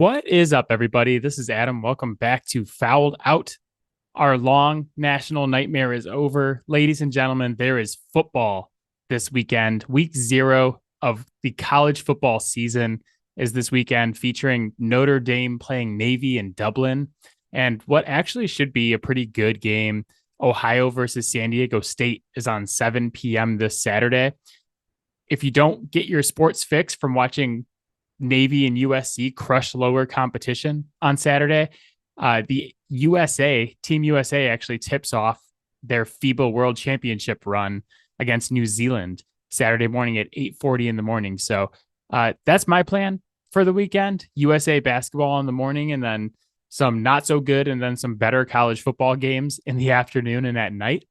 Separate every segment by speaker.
Speaker 1: What is up, everybody? This is Adam. Welcome back to Fouled Out. Our long national nightmare is over. Ladies and gentlemen, there is football this weekend. Week 0 of the college football season is this weekend, featuring Notre Dame playing Navy in Dublin. And what actually should be a pretty good game, Ohio versus San Diego State, is on 7 p.m. this Saturday. If you don't get your sports fix from watching Navy and USC crush lower competition on Saturday, the Team USA actually tips off their FIBA World Championship run against New Zealand Saturday morning at 8:40 in the morning. So that's my plan for the weekend. USA basketball in the morning, and then some not so good, and then some better college football games in the afternoon and at night.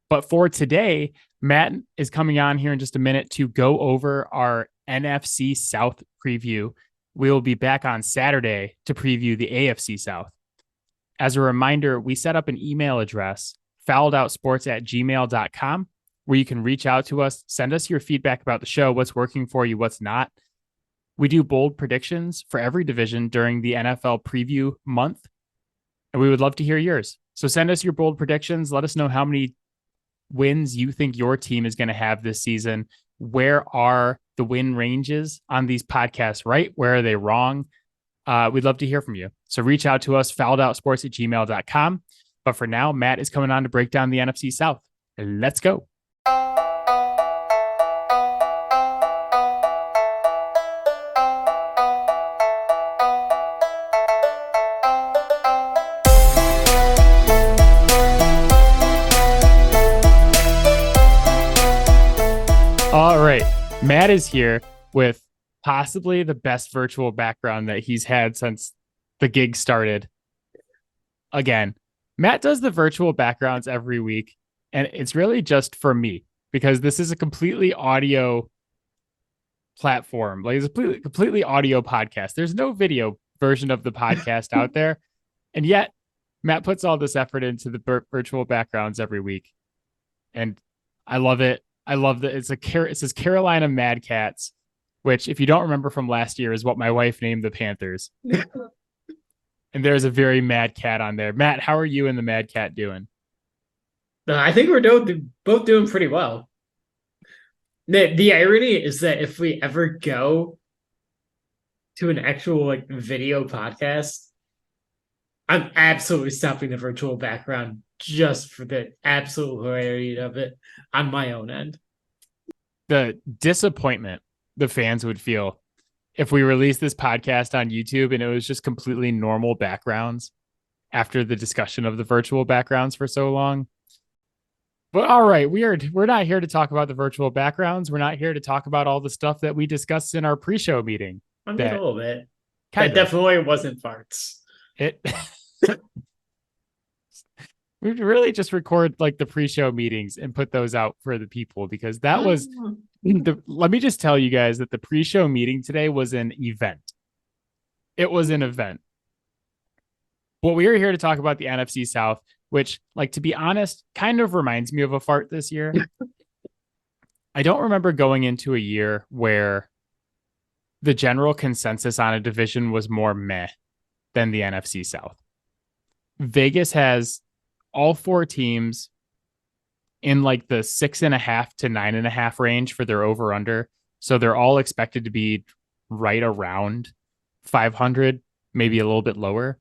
Speaker 1: But for today, Matt is coming on here in just a minute to go over our NFC South preview. We will be back on Saturday to preview the AFC South. As a reminder, we set up an email address, fouledOutsports@gmail.com, where you can reach out to us, send us your feedback about the show, what's working for you, what's not. We do bold predictions for every division during the NFL preview month, and we would love to hear yours. So send us your bold predictions. Let us know how many wins you think your team is going to have this season. Where are the win ranges on these podcasts, right? Where are they wrong? We'd love to hear from you. So reach out to us, fouledOutsports@gmail.com. But for now, Matt is coming on to break down the NFC South. Let's go. All right. Matt is here with possibly the best virtual background that he's had since the gig started. Again, Matt does the virtual backgrounds every week, and it's really just for me because this is a completely audio platform. Like, it's a completely audio podcast. There's no video version of the podcast out there. And yet Matt puts all this effort into the virtual backgrounds every week. And I love it. I love that it says Carolina Mad Cats, which, if you don't remember from last year, is what my wife named the Panthers. And there's a very mad cat on there. Matt, how are you and the Mad Cat doing?
Speaker 2: I think we're both doing pretty well. The irony is that if we ever go to an actual video podcast, I'm absolutely stopping the virtual background just for the absolute hilarity of it on my own end.
Speaker 1: The disappointment the fans would feel if we released this podcast on YouTube and it was just completely normal backgrounds after the discussion of the virtual backgrounds for so long. But all right, we're not here to talk about the virtual backgrounds. We're not here to talk about all the stuff that we discussed in our pre-show meeting.
Speaker 2: I mean, a little bit.
Speaker 1: That
Speaker 2: definitely wasn't farts.
Speaker 1: We really just record like the pre-show meetings and put those out for the people, because that was let me just tell you guys that the pre-show meeting today was an event. It was an event. Well, we are here to talk about the NFC South, which, like, to be honest, kind of reminds me of a fart this year. I don't remember going into a year where the general consensus on a division was more meh than the NFC South. Vegas has all 4 teams in like the 6.5 to 9.5 range for their over under. So they're all expected to be right around 500, maybe a little bit lower.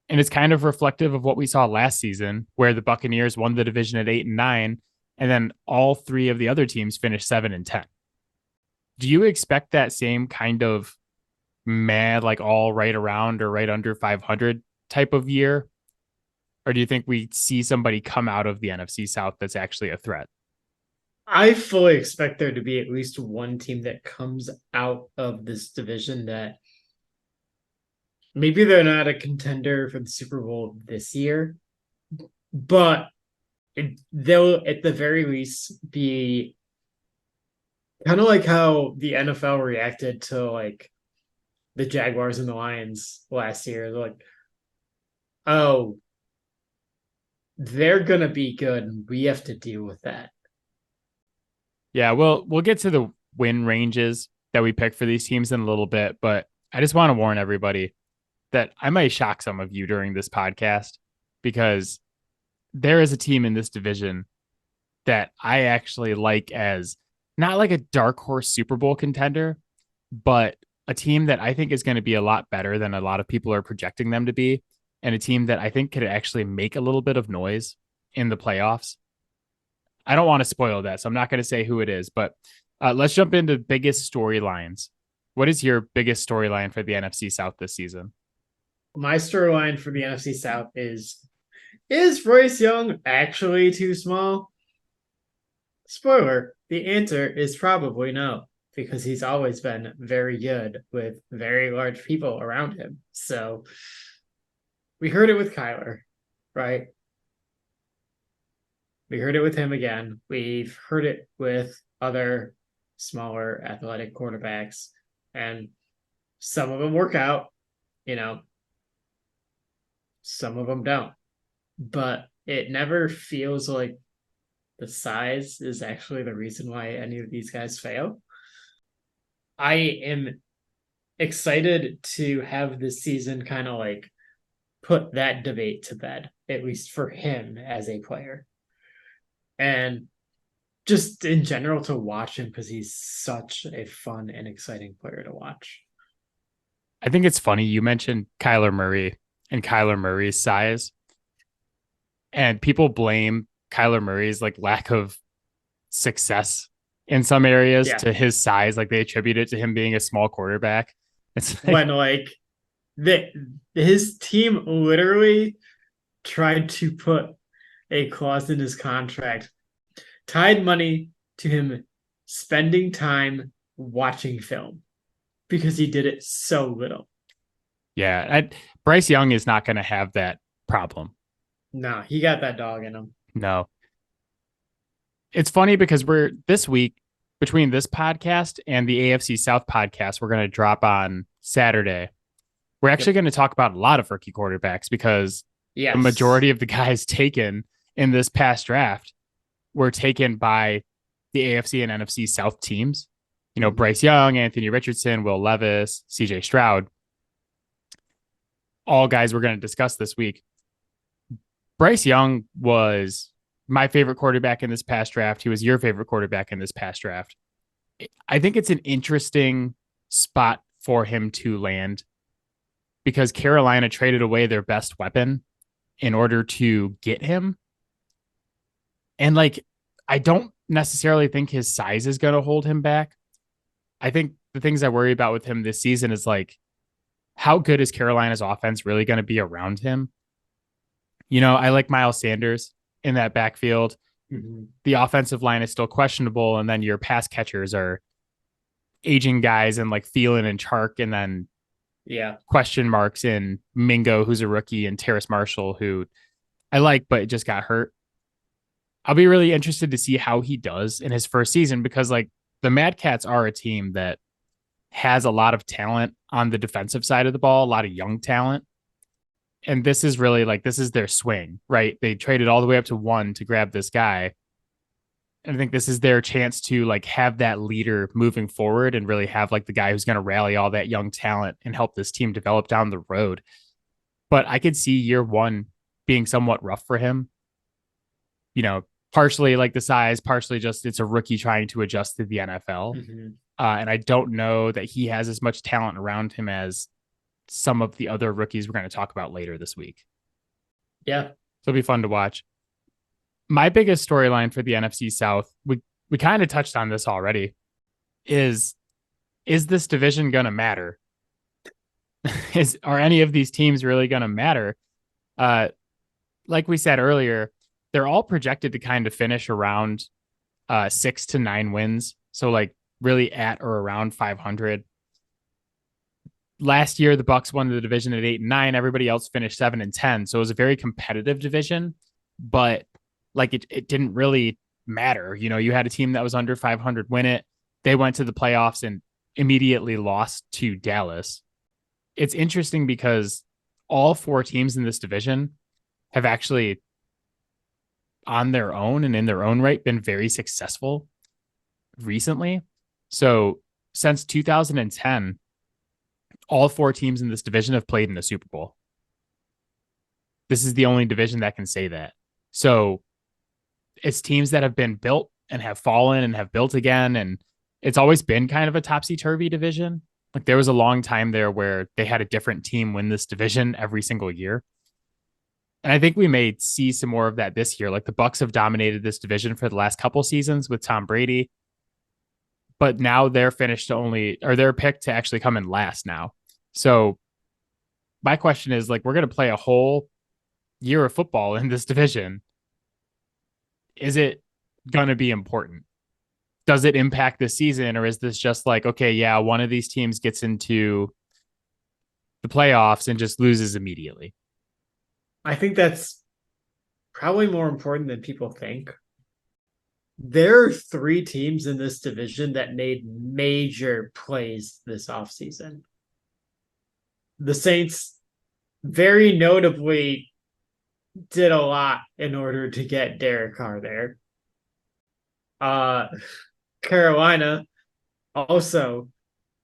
Speaker 1: And it's kind of reflective of what we saw last season, where the Buccaneers won the division at 8-9, and then all 3 of the other teams finished 7-10. Do you expect that same kind of mad, like all right around or right under 500 type of year? Or do you think we see somebody come out of the NFC South that's actually a threat?
Speaker 2: I fully expect there to be at least one team that comes out of this division that maybe they're not a contender for the Super Bowl this year, but they'll at the very least be kind of like how the NFL reacted to like the Jaguars and the Lions last year. They're like, oh, they're going to be good, and we have to deal with that.
Speaker 1: Yeah, we'll get to the win ranges that we pick for these teams in a little bit, but I just want to warn everybody that I might shock some of you during this podcast because there is a team in this division that I actually like as not like a dark horse Super Bowl contender, but a team that I think is going to be a lot better than a lot of people are projecting them to be, and a team that I think could actually make a little bit of noise in the playoffs. I don't want to spoil that, so I'm not going to say who it is, but let's jump into biggest storylines. What is your biggest storyline for the NFC South this season?
Speaker 2: My storyline for the NFC South is Bryce Young actually too small? Spoiler, the answer is probably no, because he's always been very good with very large people around him. So we heard it with Kyler, right? We heard it with him again. We've heard it with other smaller athletic quarterbacks, and some of them work out, some of them don't. But it never feels like the size is actually the reason why any of these guys fail. I am excited to have this season kind of like put that debate to bed, at least for him as a player. And just in general to watch him because he's such a fun and exciting player to watch.
Speaker 1: I think it's funny you mentioned Kyler Murray and Kyler Murray's size, and people blame Kyler Murray's like lack of success in some areas to his size. Like they attribute it to him being a small quarterback.
Speaker 2: It's like, his team literally tried to put a clause in his contract, tied money to him spending time watching film because he did it so little.
Speaker 1: Yeah, Bryce Young is not going to have that problem.
Speaker 2: No, he got that dog in him.
Speaker 1: No. It's funny because we're this week between this podcast and the AFC South podcast, we're going to drop on Saturday. We're actually going to talk about a lot of rookie quarterbacks because the majority of the guys taken in this past draft were taken by the AFC and NFC South teams. Bryce Young, Anthony Richardson, Will Levis, CJ Stroud, all guys we're going to discuss this week. Bryce Young was my favorite quarterback in this past draft. He was your favorite quarterback in this past draft. I think it's an interesting spot for him to land because Carolina traded away their best weapon in order to get him. And I don't necessarily think his size is going to hold him back. I think the things I worry about with him this season is how good is Carolina's offense really going to be around him? I like Miles Sanders in that backfield. Mm-hmm. The offensive line is still questionable. And then your pass catchers are aging guys and Thielen and Chark. And then question marks in Mingo, who's a rookie, and Terrace Marshall, who I like, but just got hurt. I'll be really interested to see how he does in his first season because the Mad Cats are a team that has a lot of talent on the defensive side of the ball, a lot of young talent. And this is really this is their swing, right? They traded all the way up to 1 to grab this guy. And I think this is their chance to have that leader moving forward and really have the guy who's going to rally all that young talent and help this team develop down the road. But I could see year 1 being somewhat rough for him. Partially the size, partially just it's a rookie trying to adjust to the NFL. Mm-hmm. And I don't know that he has as much talent around him as some of the other rookies we're going to talk about later this week.
Speaker 2: Yeah.
Speaker 1: So it'll be fun to watch. My biggest storyline for the NFC South, we kind of touched on this already, is this division going to matter? Are any of these teams really going to matter? Like we said earlier, they're all projected to kind of finish around 6 to 9 wins. So really at or around 500. Last year, the Bucs won the division at 8 and 9. Everybody else finished 7 and 10. So it was a very competitive division, but it didn't really matter. You had a team that was under 500 win it. They went to the playoffs and immediately lost to Dallas. It's interesting because all 4 teams in this division have actually on their own and in their own right been very successful recently. So since 2010, all four teams in this division have played in the Super Bowl. This is the only division that can say that. So it's teams that have been built and have fallen and have built again. And it's always been kind of a topsy-turvy division. Like there was a long time there where they had a different team win this division every single year. And I think we may see some more of that this year. Like the Bucs have dominated this division for the last couple seasons with Tom Brady, but now they're they're picked to actually come in last now. So my question is like, we're going to play a whole year of football in this division. Is it going to be important? Does it impact the season, or is this just like, okay, yeah, one of these teams gets into the playoffs and just loses immediately?
Speaker 2: I think that's probably more important than people think. There are three teams in this division that made major plays this offseason. The Saints very notably did a lot in order to get Derek Carr there. Carolina also,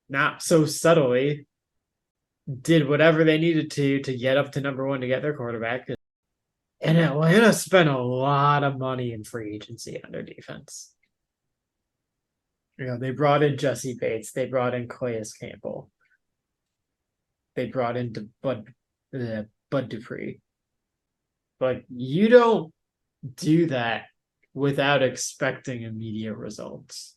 Speaker 2: not so subtly, did whatever they needed to get up to number one to get their quarterback. And Atlanta spent a lot of money in free agency on their defense. They brought in Jesse Bates. They brought in Calais Campbell. They brought in Bud Dupree. But you don't do that without expecting immediate results.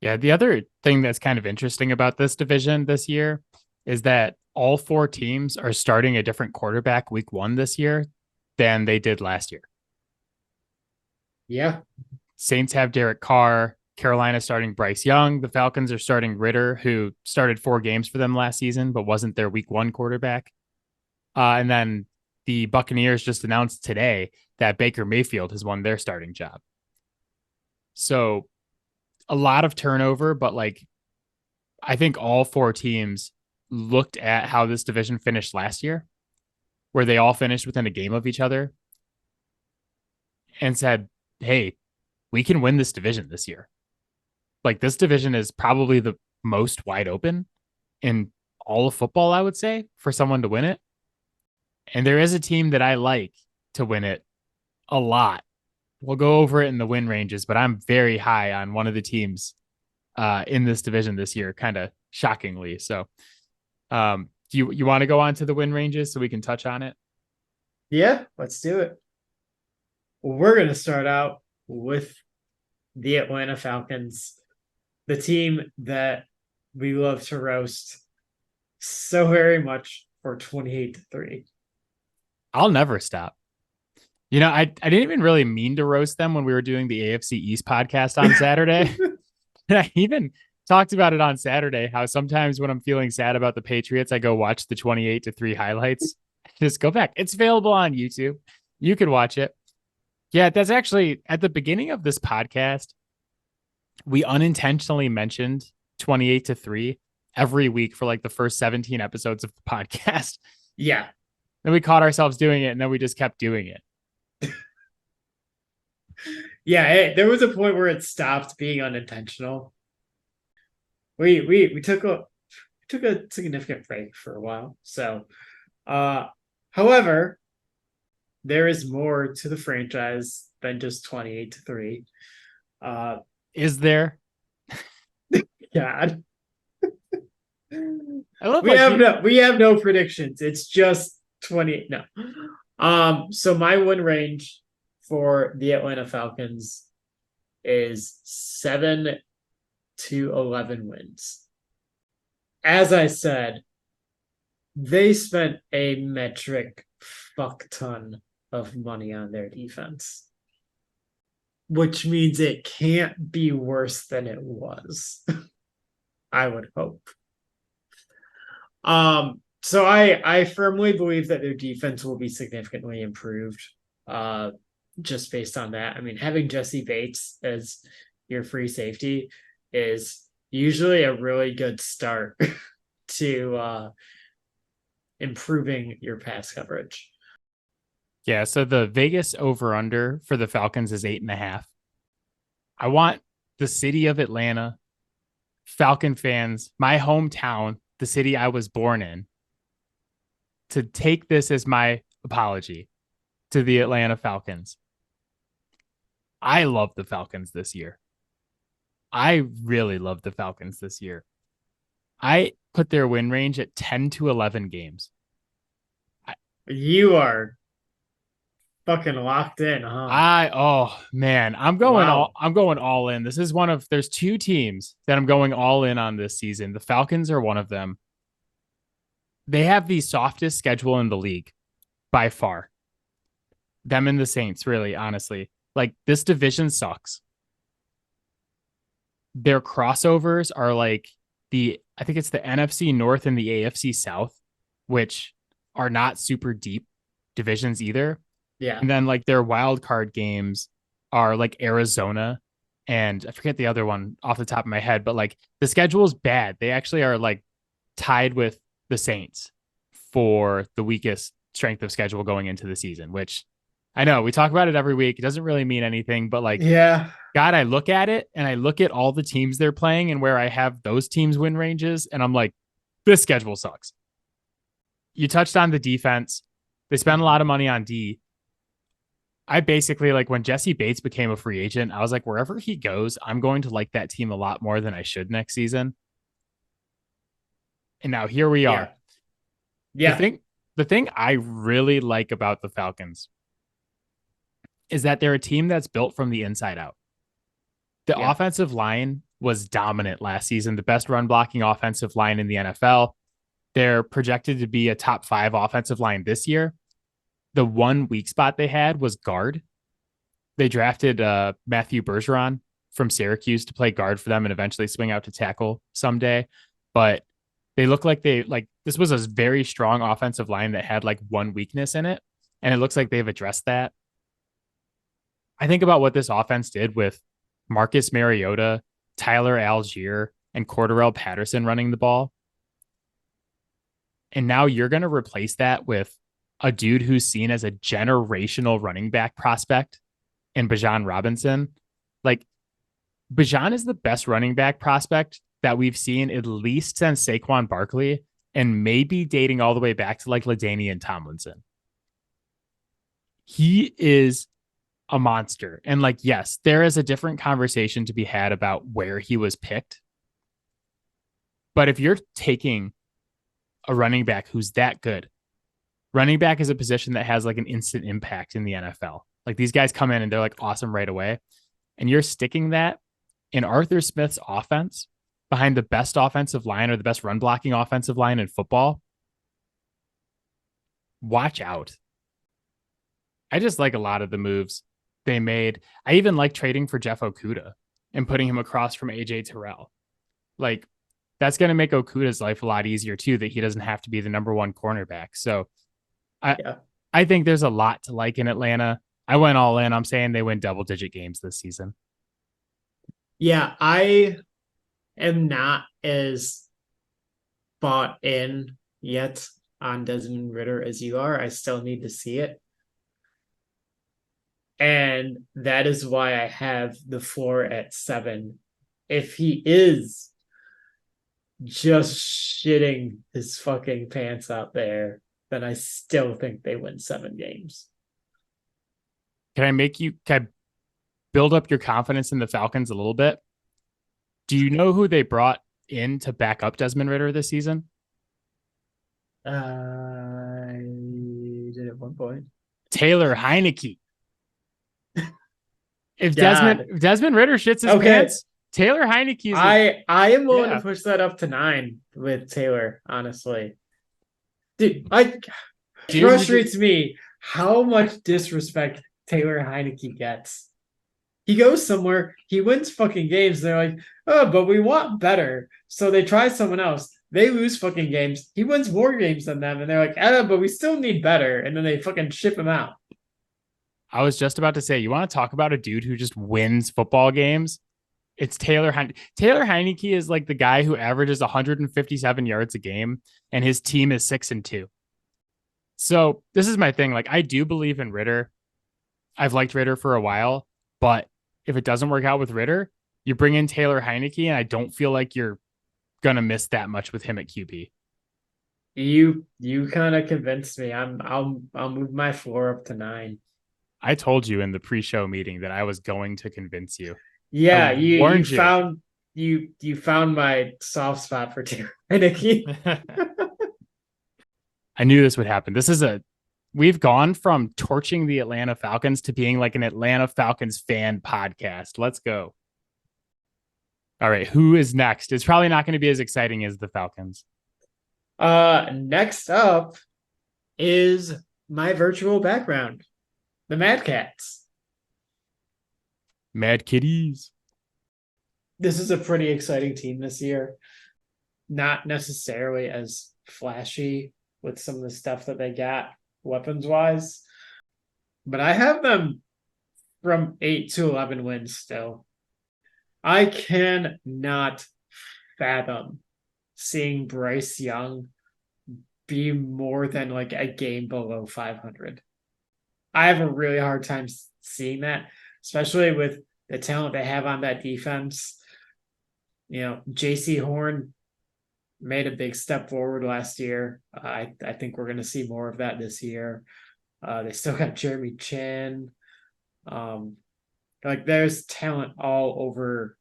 Speaker 1: Yeah, the other thing that's kind of interesting about this division this year is that all four teams are starting a different quarterback week one this year than they did last year.
Speaker 2: Yeah.
Speaker 1: Saints have Derek Carr. Carolina starting Bryce Young. The Falcons are starting Ritter, who started 4 games for them last season, but wasn't their week one quarterback. And then the Buccaneers just announced today that Baker Mayfield has won their starting job. So a lot of turnover, but like, I think all four teams looked at how this division finished last year, where they all finished within a game of each other, and said, hey, we can win this division this year. Like this division is probably the most wide open in all of football, I would say, for someone to win it. And there is a team that I like to win it a lot. We'll go over it in the win ranges, but I'm very high on one of the teams in this division this year, kind of shockingly. So do you want to go on to the win ranges so we can touch on it?
Speaker 2: Yeah, let's do it. We're going to start out with the Atlanta Falcons, the team that we love to roast so very much for 28-3.
Speaker 1: I'll never stop. I didn't even really mean to roast them when we were doing the AFC East podcast on Saturday. I even talked about it on Saturday, how sometimes when I'm feeling sad about the Patriots, I go watch the 28-3 highlights. Just go back. It's available on YouTube. You can watch it. Yeah, that's actually at the beginning of this podcast, we unintentionally mentioned 28-3 every week for like the first 17 episodes of the podcast.
Speaker 2: Yeah.
Speaker 1: Then we caught ourselves doing it, and then we just kept doing it.
Speaker 2: Yeah, there was a point where it stopped being unintentional. We took a significant break for a while. So, however, there is more to the franchise than just 28-3.
Speaker 1: Is there?
Speaker 2: God.
Speaker 1: I love
Speaker 2: we have no predictions. It's just 28. No. So my win range for the Atlanta Falcons is 7 to 11 wins. As I said, they spent a metric fuck ton of money on their defense, which means it can't be worse than it was. I would hope. So I firmly believe that their defense will be significantly improved. Just based on that. I mean, having Jesse Bates as your free safety is usually a really good start to improving your pass coverage.
Speaker 1: Yeah, so the Vegas over-under for the Falcons is 8.5. I want the city of Atlanta, Falcon fans, my hometown, the city I was born in, to take this as my apology to the Atlanta Falcons. I love the Falcons this year. I really love the Falcons this year. I put their win range at 10 to 11 games.
Speaker 2: You are fucking locked in, huh?
Speaker 1: Oh man,
Speaker 2: Wow.
Speaker 1: I'm going all in. This is there's two teams that I'm going all in on this season. The Falcons are one of them. They have the softest schedule in the league by far. Them and the Saints, really, honestly. Like this division sucks. Their crossovers are like I think it's the NFC North and the AFC South, which are not super deep divisions either.
Speaker 2: Yeah.
Speaker 1: And then like their wild card games are like Arizona and I forget the other one off the top of my head, but like the schedule is bad. They actually are like tied with the Saints for the weakest strength of schedule going into the season, which I know we talk about it every week. It doesn't really mean anything, but like,
Speaker 2: Yeah.
Speaker 1: God, I look at it and I look at all the teams they're playing and where I have those teams win ranges, and I'm like, this schedule sucks. You touched on the defense. They spend a lot of money on D. I basically like when Jesse Bates became a free agent, I was like, wherever he goes, I'm going to like that team a lot more than I should next season. And now here we
Speaker 2: Yeah.
Speaker 1: are.
Speaker 2: Yeah.
Speaker 1: The thing I really like about the Falcons is that they're a team that's built from the inside out. The
Speaker 2: Yeah.
Speaker 1: offensive line was dominant last season, the best run blocking offensive line in the NFL. They're projected to be a top 5 offensive line this year. The one weak spot they had was guard. They drafted Matthew Bergeron from Syracuse to play guard for them and eventually swing out to tackle someday. But they look like this was a very strong offensive line that had like one weakness in it. And it looks like they've addressed that. I think about what this offense did with Marcus Mariota, Tyler Algier, and Cordarrelle Patterson running the ball. And now you're going to replace that with a dude who's seen as a generational running back prospect in Bijan Robinson. Like, Bijan is the best running back prospect that we've seen at least since Saquon Barkley, and maybe dating all the way back to like LaDainian Tomlinson. He is a monster. And like, yes, there is a different conversation to be had about where he was picked. But if you're taking a running back who's that good, running back is a position that has like an instant impact in the NFL. Like these guys come in and they're like awesome right away. And you're sticking that in Arthur Smith's offense behind the best offensive line or the best run blocking offensive line in football. Watch out. I just like a lot of the moves they made. I even like trading for Jeff Okudah and putting him across from AJ Terrell. Like, that's going to make Okuda's life a lot easier too, that he doesn't have to be the number one cornerback. So I think there's a lot to like in Atlanta. I went all in. I'm saying they win double-digit games this season.
Speaker 2: Yeah, I am not as bought in yet on Desmond Ridder as you are. I still need to see it. And that is why I have the floor at 7. If he is just shitting his fucking pants out there, then I still think they win 7 games.
Speaker 1: Can I build up your confidence in the Falcons a little bit? Do you know who they brought in to back up Desmond Ridder this season?
Speaker 2: I did at one point.
Speaker 1: Taylor Heineke. If Desmond Ridder shits his pants, Taylor Heineke is
Speaker 2: I am willing to push that up to 9 with Taylor, honestly. Dude, frustrates me how much disrespect Taylor Heineke gets. He goes somewhere, he wins fucking games. They're like, oh, but we want better. So they try someone else. They lose fucking games. He wins more games than them. And they're like, but we still need better. And then they fucking ship him out.
Speaker 1: I was just about to say, you want to talk about a dude who just wins football games? It's Taylor Heineke. Taylor Heineke is like the guy who averages 157 yards a game, and his team is 6-2. So this is my thing. Like, I do believe in Ridder. I've liked Ridder for a while, but if it doesn't work out with Ridder, you bring in Taylor Heineke, and I don't feel like you're gonna miss that much with him at QB.
Speaker 2: You kind of convinced me. I'll move my floor up to 9.
Speaker 1: I told you in the pre-show meeting that I was going to convince you. I
Speaker 2: Yeah, you
Speaker 1: warned you.
Speaker 2: found you found my soft spot for Taylor Heineke.
Speaker 1: I knew this would happen. We've gone from torching the Atlanta Falcons to being like an Atlanta Falcons fan podcast. Let's go. All right, who is next? It's probably not going to be as exciting as the Falcons.
Speaker 2: Next up is my virtual background, the Mad Cats.
Speaker 1: Mad Kitties.
Speaker 2: This is a pretty exciting team this year. Not necessarily as flashy with some of the stuff that they got weapons wise, but I have them from 8 to 11 wins still. I cannot fathom seeing Bryce Young be more than like a game below 500. I have a really hard time seeing that, especially with the talent they have on that defense. You know, JC Horn made a big step forward last year. I think we're going to see more of that this year. They still got Jeremy Chin. Like there's talent all over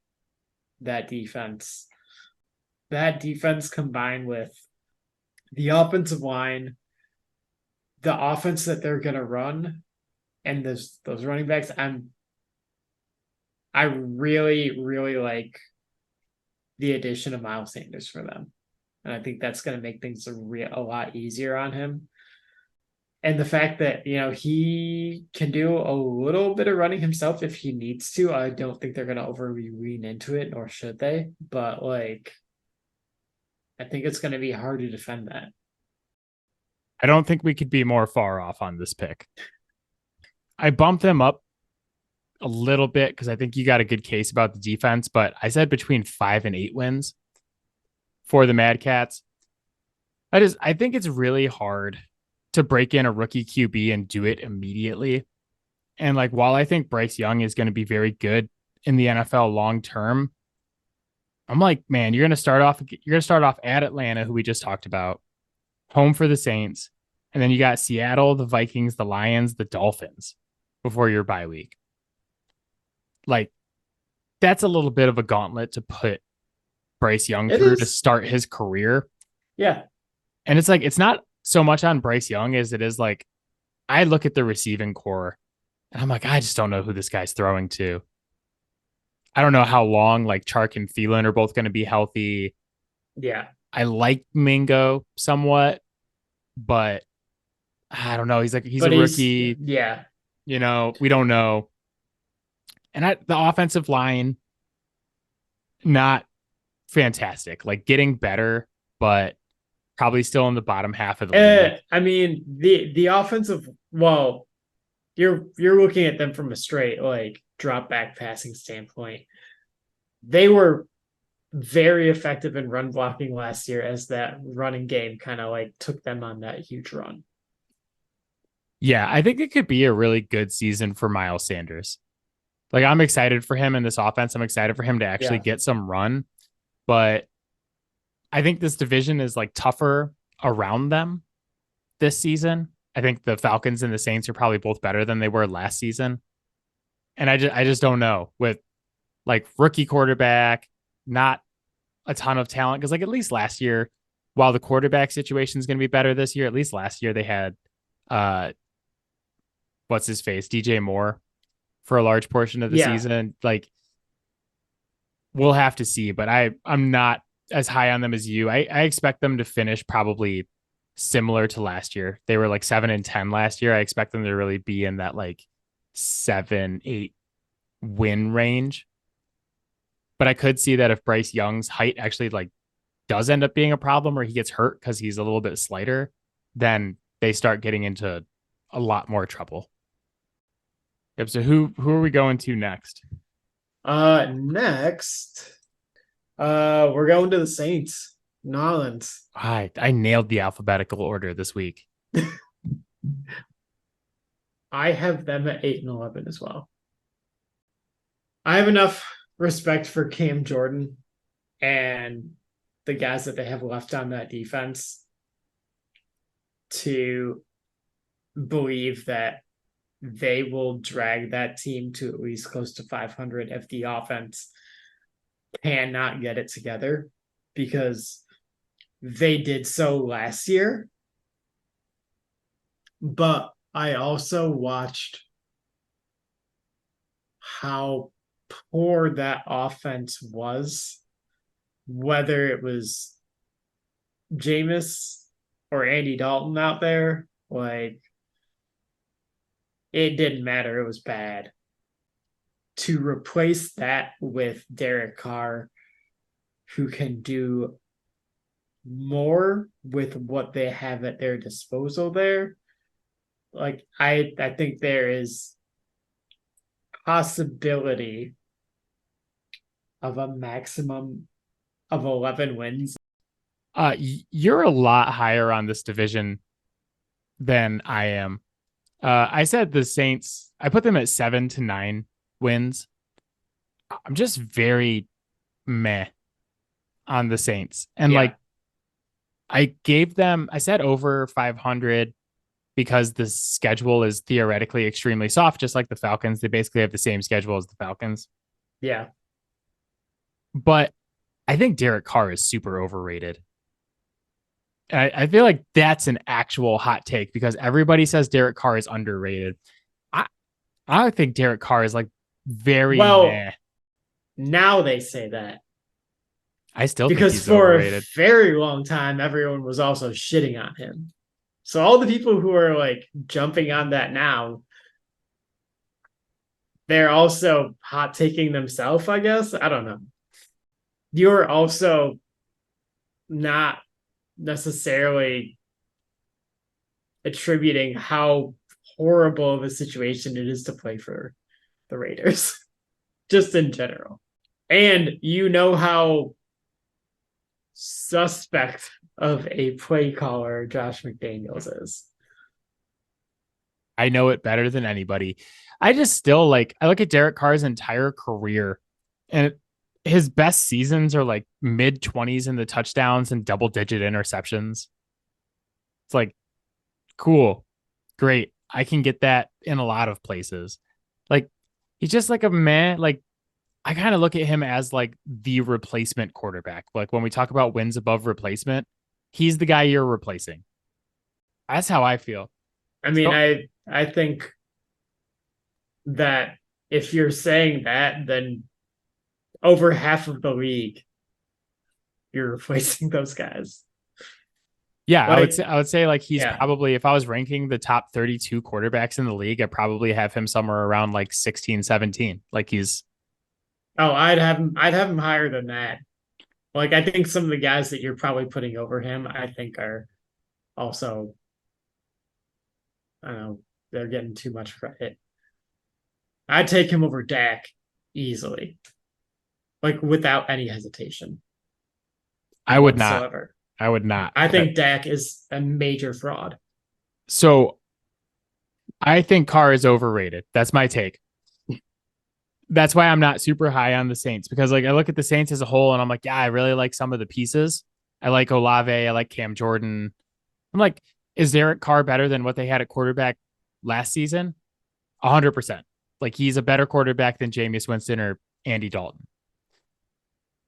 Speaker 2: that defense. That defense combined with the offensive line, the offense that they're going to run, and those running backs, I really, really like the addition of Miles Sanders for them. And I think that's going to make things a lot easier on him. And the fact that, you know, he can do a little bit of running himself if he needs to. I don't think they're going to overly lean into it, nor should they. But, like, I think it's going to be hard to defend that.
Speaker 1: I don't think we could be more far off on this pick. I bumped them up a little bit because I think you got a good case about the defense, but I said between 5 and 8 wins for the Mad Cats. I think it's really hard to break in a rookie QB and do it immediately. And like, while I think Bryce Young is going to be very good in the NFL long term, I'm like, man, you're going to start off at Atlanta, who we just talked about, home for the Saints, and then you got Seattle, the Vikings, the Lions, the Dolphins before your bye week. Like, that's a little bit of a gauntlet to put Bryce Young through to start his career.
Speaker 2: Yeah.
Speaker 1: And it's like, it's not so much on Bryce Young as it is like, I look at the receiving core and I'm like, I just don't know who this guy's throwing to. I don't know how long like Chark and Thielen are both going to be healthy.
Speaker 2: Yeah.
Speaker 1: I like Mingo somewhat, but I don't know. He's a rookie.
Speaker 2: Yeah.
Speaker 1: You know, we don't know. And the offensive line, not fantastic, like getting better, but probably still in the bottom half of the league.
Speaker 2: I mean, the offensive, well, you're looking at them from a straight like drop back passing standpoint. They were very effective in run blocking last year as that running game kind of like took them on that huge run.
Speaker 1: Yeah, I think it could be a really good season for Miles Sanders. Like, I'm excited for him in this offense. I'm excited for him to actually get some run, but I think this division is like tougher around them this season. I think the Falcons and the Saints are probably both better than they were last season. And I just don't know, with like rookie quarterback, not a ton of talent. Cause like at least last year, while the quarterback situation is going to be better this year, at least last year they had, what's his face? DJ Moore for a large portion of the season. Like, we'll have to see, but I'm not as high on them as you. I expect them to finish probably similar to last year. They were like 7-10 last year. I expect them to really be in that like 7-8 win range. But I could see that if Bryce Young's height actually like does end up being a problem, or he gets hurt because he's a little bit slighter, then they start getting into a lot more trouble. Yep. So who are we going to next?
Speaker 2: Next, we're going to the Saints, New Orleans.
Speaker 1: I nailed the alphabetical order this week.
Speaker 2: I have them at 8 and 11 as well. I have enough respect for Cam Jordan and the guys that they have left on that defense to believe that they will drag that team to at least close to 500 if the offense cannot get it together, because they did so last year. But I also watched how poor that offense was, whether it was Jameis or Andy Dalton out there. Like, it didn't matter. It was bad. To replace that with Derek Carr, who can do more with what they have at their disposal there, like, I think there is possibility of a maximum of 11 wins.
Speaker 1: You're a lot higher on this division than I am. I said the Saints, I put them at 7 to 9 wins. I'm just very meh on the Saints. And like, I said over 500 because the schedule is theoretically extremely soft, just like the Falcons. They basically have the same schedule as the Falcons.
Speaker 2: Yeah.
Speaker 1: But I think Derek Carr is super overrated. I feel like that's an actual hot take because everybody says Derek Carr is underrated. I think Derek Carr is like very meh.
Speaker 2: Now they say that.
Speaker 1: I still
Speaker 2: because
Speaker 1: think he's
Speaker 2: for
Speaker 1: overrated.
Speaker 2: A very long time, everyone was also shitting on him. So all the people who are like jumping on that now, they're also hot taking themselves, I guess. I don't know. You're also not necessarily attributing how horrible of a situation it is to play for the Raiders, just in general. And you know how suspect of a play caller Josh McDaniels is.
Speaker 1: I know it better than anybody. I just still I look at Derek Carr's entire career and his best seasons are like mid 20s in the touchdowns and double digit interceptions. It's like, cool, great. I can get that in a lot of places. Like, he's just like a man. Like, I kind of look at him as like the replacement quarterback. Like, when we talk about wins above replacement, he's the guy you're replacing. That's how I feel.
Speaker 2: I mean, I think that if you're saying that, then over half of the league, you're replacing those guys.
Speaker 1: Yeah, I would say like he's probably, if I was ranking the top 32 quarterbacks in the league, I probably have him somewhere around like 16, 17. Like he's
Speaker 2: I'd have him higher than that. Like, I think some of the guys that you're probably putting over him, I think are also, I don't know, they're getting too much credit. I'd take him over Dak easily. Like, without any hesitation.
Speaker 1: I would whatsoever. Not. I would not.
Speaker 2: I think Dak is a major fraud.
Speaker 1: So I think Carr is overrated. That's my take. That's why I'm not super high on the Saints, because like I look at the Saints as a whole and I'm like, yeah, I really like some of the pieces. I like Olave. I like Cam Jordan. I'm like, is Derek Carr better than what they had at quarterback last season? 100%. Like, he's a better quarterback than Jameis Winston or Andy Dalton.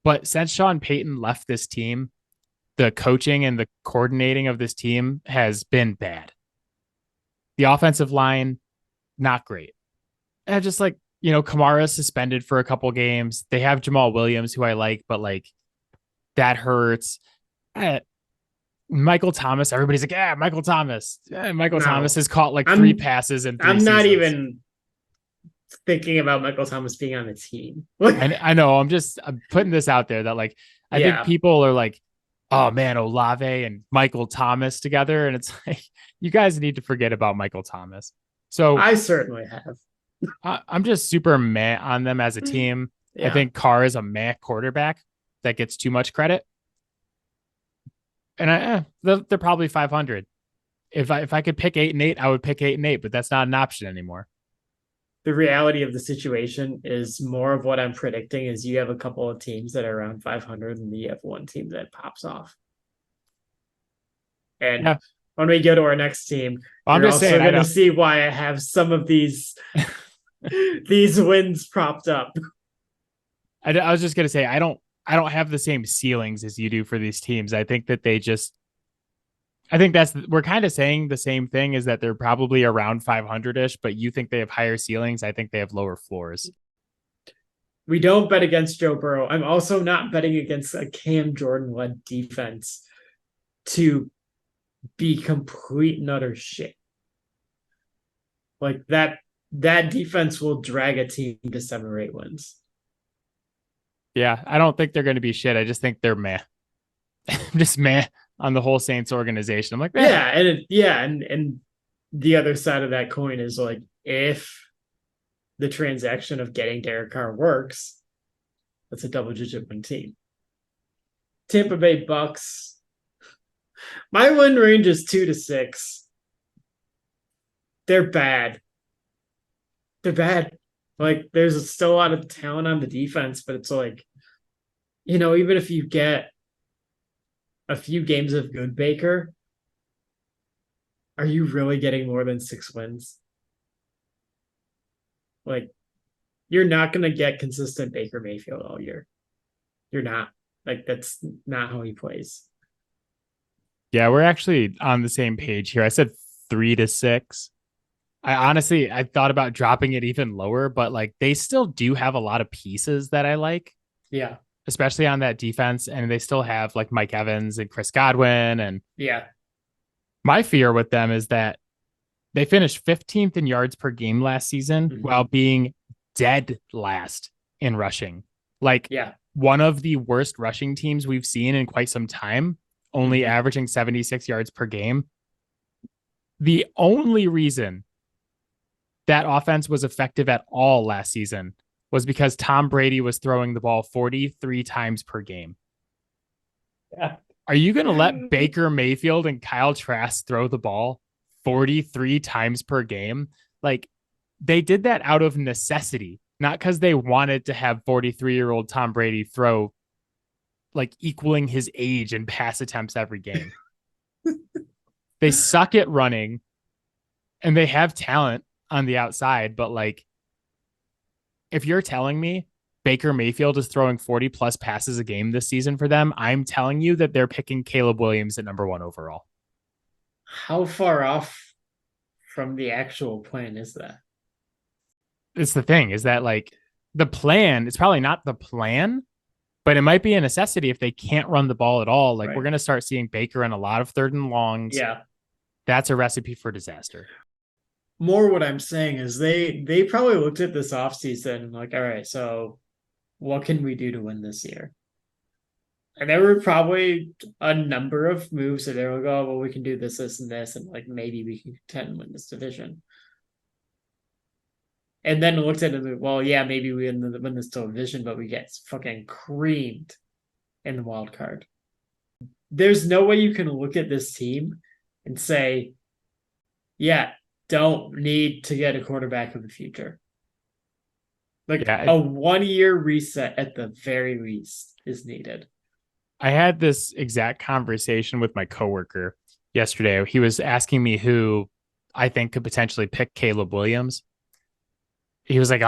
Speaker 1: But since Sean Payton left this team, the coaching and the coordinating of this team has been bad. The offensive line, not great. And just like, you know, Kamara suspended for a couple games. They have Jamal Williams, who I like, but like that hurts. Michael Thomas, everybody's like, yeah, Michael Thomas. Thomas has caught like 3 passes in 3 seasons.
Speaker 2: I'm not even thinking about Michael Thomas being on the team.
Speaker 1: I know. I'm putting this out there that like, I think people are like, oh man, Olave and Michael Thomas together. And it's like, you guys need to forget about Michael Thomas. So
Speaker 2: I certainly have.
Speaker 1: I'm just super meh on them as a team. Yeah. I think Carr is a meh quarterback that gets too much credit. And they're probably 500. If I could pick 8-8, I would pick 8-8, but that's not an option anymore.
Speaker 2: the reality of the situation is more of what I'm predicting is you have a couple of teams that are around 500 and you have one team that pops off. And
Speaker 1: Yeah.
Speaker 2: when we go to our next team,
Speaker 1: Well, I'm
Speaker 2: you're
Speaker 1: just
Speaker 2: also
Speaker 1: saying,
Speaker 2: going to see why I have some of these wins propped up.
Speaker 1: I was just gonna say I don't have the same ceilings as you do for these teams. I think that I think we're kind of saying the same thing, is that they're probably around 500-ish, but you think they have higher ceilings. I think they have lower floors.
Speaker 2: We don't bet against Joe Burrow. I'm also not betting against a Cam Jordan led defense to be complete and utter shit. Like that defense will drag a team to 7 or 8 wins.
Speaker 1: Yeah, I don't think they're going to be shit. I just think they're meh. Just meh on the whole Saints organization. I'm like, meh.
Speaker 2: And the other side of that coin is like if the transaction of getting Derek Carr works, that's a double-digit win team. Tampa Bay Bucks. My win range is 2-6. They're bad. They're bad. Like there's still a lot of talent on the defense, but it's like, even if you get a few games of good Baker, are you really getting more than 6 wins? Like, you're not going to get consistent Baker Mayfield all year. You're not. Like, that's not how he plays.
Speaker 1: Yeah, we're actually on the same page here. I said 3-6. I thought about dropping it even lower, but like they still do have a lot of pieces that I like.
Speaker 2: Yeah.
Speaker 1: Especially on that defense. And they still have like Mike Evans and Chris Godwin. And
Speaker 2: yeah,
Speaker 1: my fear with them is that they finished 15th in yards per game last season while being dead last in rushing. Like one of the worst rushing teams we've seen in quite some time, only averaging 76 yards per game. The only reason that offense was effective at all last season was because Tom Brady was throwing the ball 43 times per game.
Speaker 2: Yeah.
Speaker 1: Are you going to let Baker Mayfield and Kyle Trask throw the ball 43 times per game? Like they did that out of necessity, not because they wanted to have 43-year-old Tom Brady throw like equaling his age in pass attempts every game. They suck at running and they have talent on the outside, but like if you're telling me Baker Mayfield is throwing 40 plus passes a game this season for them, I'm telling you that they're picking Caleb Williams at number 1 overall.
Speaker 2: How far off from the actual plan is that?
Speaker 1: It's the thing is that like the plan, it's probably not the plan, but it might be a necessity if they can't run the ball at all. Like we're going to start seeing Baker in a lot of 3rd and longs.
Speaker 2: Yeah.
Speaker 1: That's a recipe for disaster.
Speaker 2: More what I'm saying is they probably looked at this offseason like, all right, so what can we do to win this year? And there were probably a number of moves that they were like, oh, well, we can do this, this, and this, and like maybe we can contend and win this division. And then looked at it, well, yeah, maybe we win this division, but we get fucking creamed in the wild card. There's no way you can look at this team and say, yeah, don't need to get a quarterback of the future. Like a 1-year reset at the very least is needed.
Speaker 1: I had this exact conversation with my coworker yesterday. He was asking me who I think could potentially pick Caleb Williams. He was like,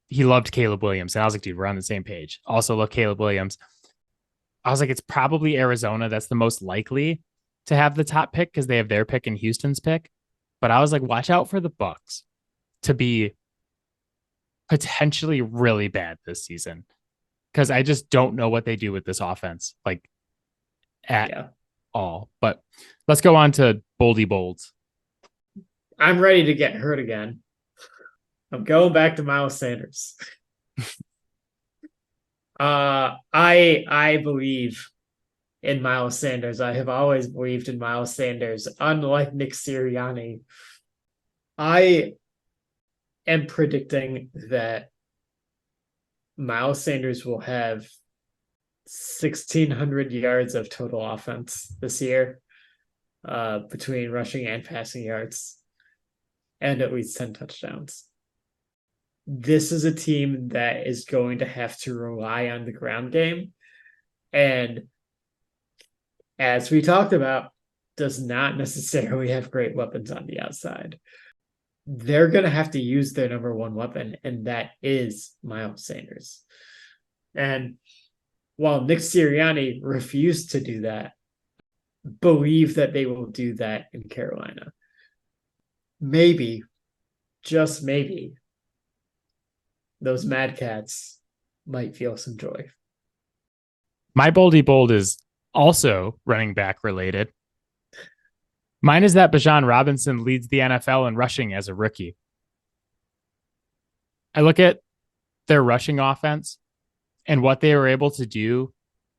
Speaker 1: he loved Caleb Williams. And I was like, dude, we're on the same page. Also love Caleb Williams. I was like, it's probably Arizona that's the most likely to have the top pick because they have their pick and Houston's pick. But I was like, watch out for the Bucs to be potentially really bad this season because I just don't know what they do with this offense like at all. But let's go on to Boldy Bolds.
Speaker 2: I'm ready to get hurt again. I'm going back to Miles Sanders. I believe in Miles Sanders. I have always believed in Miles Sanders. Unlike Nick Sirianni, I am predicting that Miles Sanders will have 1,600 yards of total offense this year, between rushing and passing yards, and at least 10 touchdowns. this is a team that is going to have to rely on the ground game. And as we talked about, does not necessarily have great weapons on the outside. They're going to have to use their number one weapon, and that is Miles Sanders. And while Nick Sirianni refused to do that, believe that they will do that in Carolina. Maybe, just maybe, those Mad Cats might feel some joy.
Speaker 1: My boldy bold is also running back related. Mine is that Bijan Robinson leads the NFL in rushing as a rookie. I look at their rushing offense and what they were able to do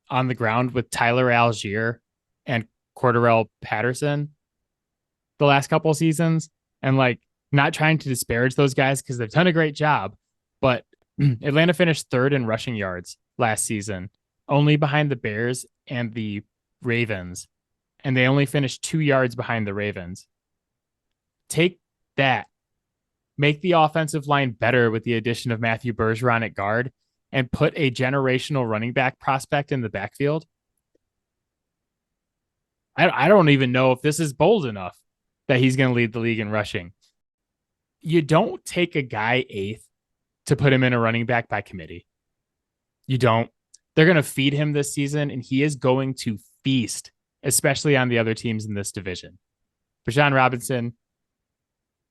Speaker 1: on the ground with Tyler Algier and Cordarrelle Patterson the last couple of seasons. And like, not trying to disparage those guys because they've done a great job, but Atlanta finished third in rushing yards last season, only behind the Bears and the Ravens. And they only finished 2 yards behind the Ravens. Take that, make the offensive line better with the addition of Matthew Bergeron at guard, and put a generational running back prospect in the backfield. I don't even know if this is bold enough that he's going to lead the league in rushing. You don't take a guy 8th to put him in a running back by committee. You don't. They're going to feed him this season, and he is going to feast, especially on the other teams in this division. Bijan Robinson,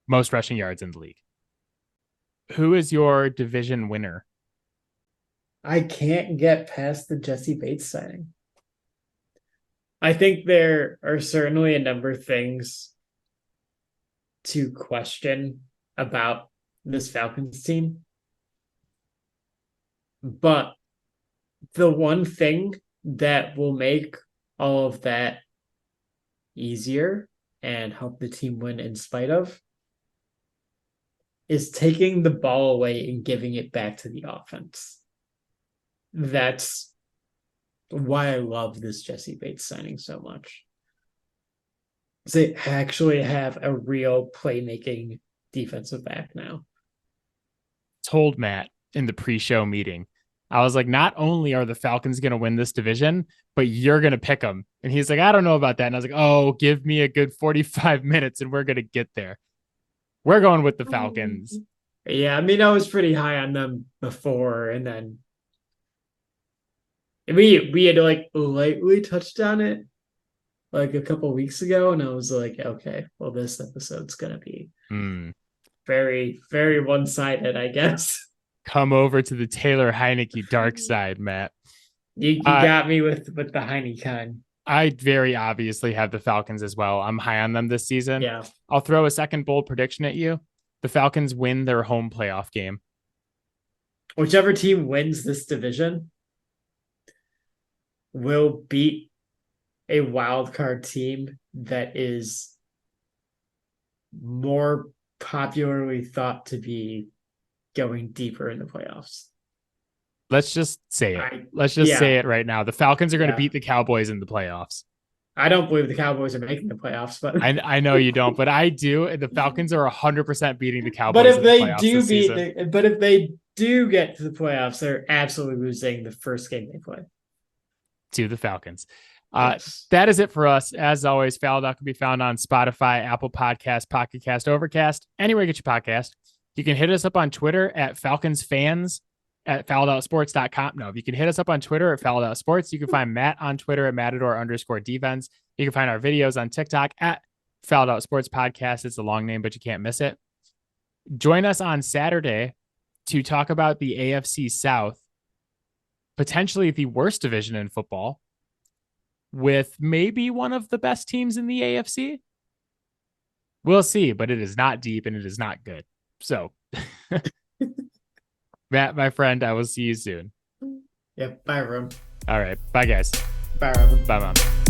Speaker 1: most rushing yards in the league. Who is your division winner?
Speaker 2: I can't get past the Jesse Bates signing. I think there are certainly a number of things to question about this Falcons team. But the one thing that will make all of that easier and help the team win in spite of is taking the ball away and giving it back to the offense. That's why I love this Jesse Bates signing so much. They actually have a real playmaking defensive back now.
Speaker 1: Told Matt in the pre-show meeting, I was like, not only are the Falcons going to win this division, but you're going to pick them. And he's like, I don't know about that. And I was like, oh, give me a good 45 minutes and we're going to get there. We're going with the Falcons.
Speaker 2: Yeah, I mean, I was pretty high on them before, and then we had like lightly touched on it like a couple weeks ago, and I was like, okay, well, this episode's gonna be very, very one-sided, I guess.
Speaker 1: Come over to the Taylor Heineke dark side, Matt.
Speaker 2: You got me with the Heineken.
Speaker 1: I very obviously have the Falcons as well. I'm high on them this season.
Speaker 2: Yeah.
Speaker 1: I'll throw a second bold prediction at you. The Falcons win their home playoff game.
Speaker 2: Whichever team wins this division will beat a wild card team that is more popularly thought to be going deeper in the playoffs.
Speaker 1: Let's just say it. Let's just say it right now. The Falcons are going to beat the Cowboys in the playoffs.
Speaker 2: I don't believe the Cowboys are making the playoffs, but
Speaker 1: I know you don't, but I do. And the Falcons are 100% beating the Cowboys.
Speaker 2: But if they if they do get to the playoffs, they're absolutely losing the first game they play
Speaker 1: to the Falcons.
Speaker 2: Yes.
Speaker 1: That is it for us. As always, Fouled Out can be found on Spotify, Apple Podcasts, Pocket Cast, Overcast, anywhere you get your podcast. You can hit us up on Twitter at Falcons Fans at fouledoutsports.com. No, if you can hit us up on Twitter at Fouled Out Sports, you can find Matt on Twitter at Matador_defense. You can find our videos on TikTok at Fouled Out Sports Podcast. It's a long name, but you can't miss it. Join us on Saturday to talk about the AFC South, potentially the worst division in football, with maybe one of the best teams in the AFC. We'll see, but it is not deep and it is not good. So, Matt, my friend, I will see you soon.
Speaker 2: Yep. Bye, Rum.
Speaker 1: All right. Bye, guys.
Speaker 2: Bye, Rum.
Speaker 1: Bye, Mom.